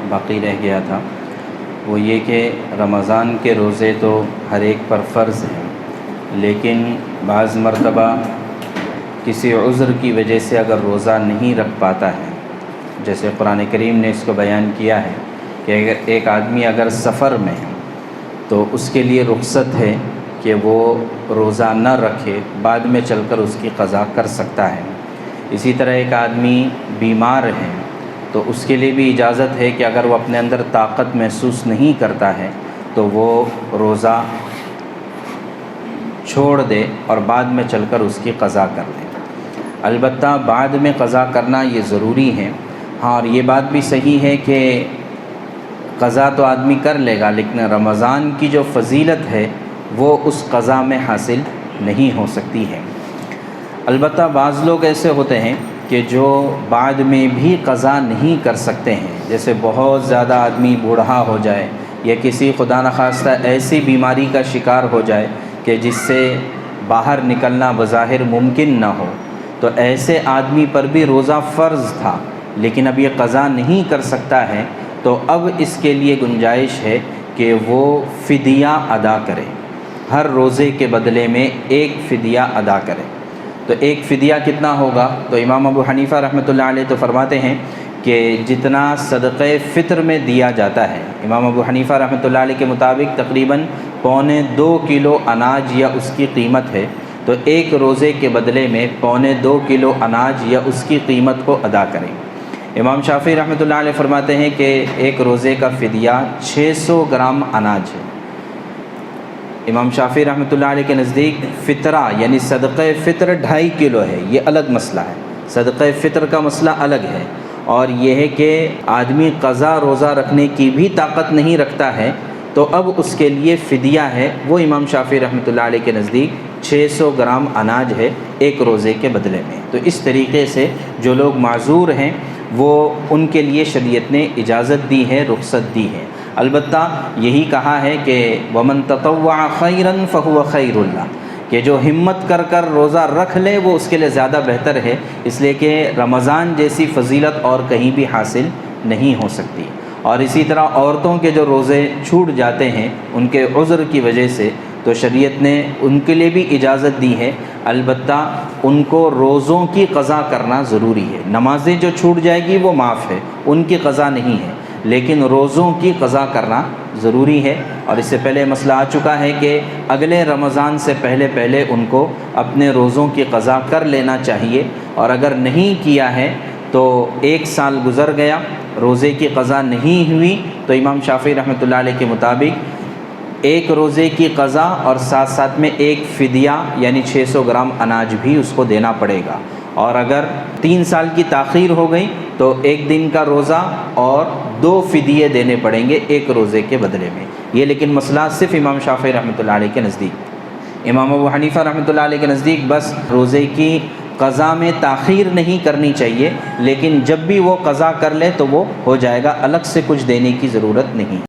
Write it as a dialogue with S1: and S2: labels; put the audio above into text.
S1: باقی رہ گیا تھا، وہ یہ کہ رمضان کے روزے تو ہر ایک پر فرض ہیں، لیکن بعض مرتبہ کسی عذر کی وجہ سے اگر روزہ نہیں رکھ پاتا ہے، جیسے قرآن کریم نے اس کو بیان کیا ہے کہ اگر ایک آدمی اگر سفر میں ہے تو اس کے لیے رخصت ہے کہ وہ روزہ نہ رکھے، بعد میں چل کر اس کی قضا کر سکتا ہے۔ اسی طرح ایک آدمی بیمار ہے تو اس کے لیے بھی اجازت ہے کہ اگر وہ اپنے اندر طاقت محسوس نہیں کرتا ہے تو وہ روزہ چھوڑ دے اور بعد میں چل کر اس کی قضا کر لے۔ البتہ بعد میں قضا کرنا یہ ضروری ہے، ہاں، اور یہ بات بھی صحیح ہے کہ قضا تو آدمی کر لے گا، لیکن رمضان کی جو فضیلت ہے وہ اس قضا میں حاصل نہیں ہو سکتی ہے۔ البتہ بعض لوگ ایسے ہوتے ہیں کہ جو بعد میں بھی قضا نہیں کر سکتے ہیں، جیسے بہت زیادہ آدمی بوڑھا ہو جائے یا کسی خدا نخواستہ ایسی بیماری کا شکار ہو جائے کہ جس سے باہر نکلنا بظاہر ممکن نہ ہو، تو ایسے آدمی پر بھی روزہ فرض تھا لیکن اب یہ قضا نہیں کر سکتا ہے، تو اب اس کے لیے گنجائش ہے کہ وہ فدیہ ادا کرے، ہر روزے کے بدلے میں ایک فدیہ ادا کرے۔ تو ایک فدیہ کتنا ہوگا؟ تو امام ابو حنیفہ رحمۃ اللہ علیہ تو فرماتے ہیں کہ جتنا صدقہ فطر میں دیا جاتا ہے، امام ابو حنیفہ رحمۃ اللہ علیہ کے مطابق تقریباً 2.25 کلو اناج یا اس کی قیمت ہے، تو ایک روزے کے بدلے میں 2.25 کلو اناج یا اس کی قیمت کو ادا کریں۔ امام شافعی رحمۃ اللہ علیہ فرماتے ہیں کہ ایک روزے کا فدیہ 600 گرام اناج ہے۔ امام شافعی رحمۃ اللہ علیہ کے نزدیک فطرہ یعنی صدقہ فطر 2.5 کلو ہے، یہ الگ مسئلہ ہے، صدقہ فطر کا مسئلہ الگ ہے، اور یہ ہے کہ آدمی قضا روزہ رکھنے کی بھی طاقت نہیں رکھتا ہے تو اب اس کے لیے فدیہ ہے، وہ امام شافعی رحمۃ اللہ علیہ کے نزدیک 600 گرام اناج ہے ایک روزے کے بدلے میں۔ تو اس طریقے سے جو لوگ معذور ہیں وہ ان کے لیے شریعت نے اجازت دی ہے، رخصت دی ہے۔ البتہ یہی کہا ہے کہ وَمَن تَطَوَّعَ خَيْرًا فَهُوَ خَيْرٌ لَهُ، کہ جو ہمت کر کر روزہ رکھ لے وہ اس کے لیے زیادہ بہتر ہے، اس لیے کہ رمضان جیسی فضیلت اور کہیں بھی حاصل نہیں ہو سکتی۔ اور اسی طرح عورتوں کے جو روزے چھوٹ جاتے ہیں ان کے عذر کی وجہ سے، تو شریعت نے ان کے لیے بھی اجازت دی ہے، البتہ ان کو روزوں کی قضا کرنا ضروری ہے۔ نمازیں جو چھوٹ جائے گی وہ معاف ہے، ان کی قضا نہیں ہے، لیکن روزوں کی قضا کرنا ضروری ہے۔ اور اس سے پہلے مسئلہ آ چکا ہے کہ اگلے رمضان سے پہلے ان کو اپنے روزوں کی قضا کر لینا چاہیے، اور اگر نہیں کیا ہے تو 1 سال گزر گیا، روزے کی قضا نہیں ہوئی، تو امام شافعی رحمۃ اللہ علیہ کے مطابق ایک روزے کی قضا اور ساتھ ساتھ میں ایک فدیہ یعنی 600 گرام اناج بھی اس کو دینا پڑے گا، اور اگر 3 سال کی تاخیر ہو گئی تو 1 دن کا روزہ اور 2 فدیے دینے پڑیں گے ایک روزے کے بدلے میں۔ یہ لیکن مسئلہ صرف امام شافعی رحمۃ اللہ علیہ کے نزدیک۔ امام ابو حنیفہ رحمۃ اللہ علیہ کے نزدیک بس روزے کی قضا میں تاخیر نہیں کرنی چاہیے، لیکن جب بھی وہ قضا کر لے تو وہ ہو جائے گا، الگ سے کچھ دینے کی ضرورت نہیں۔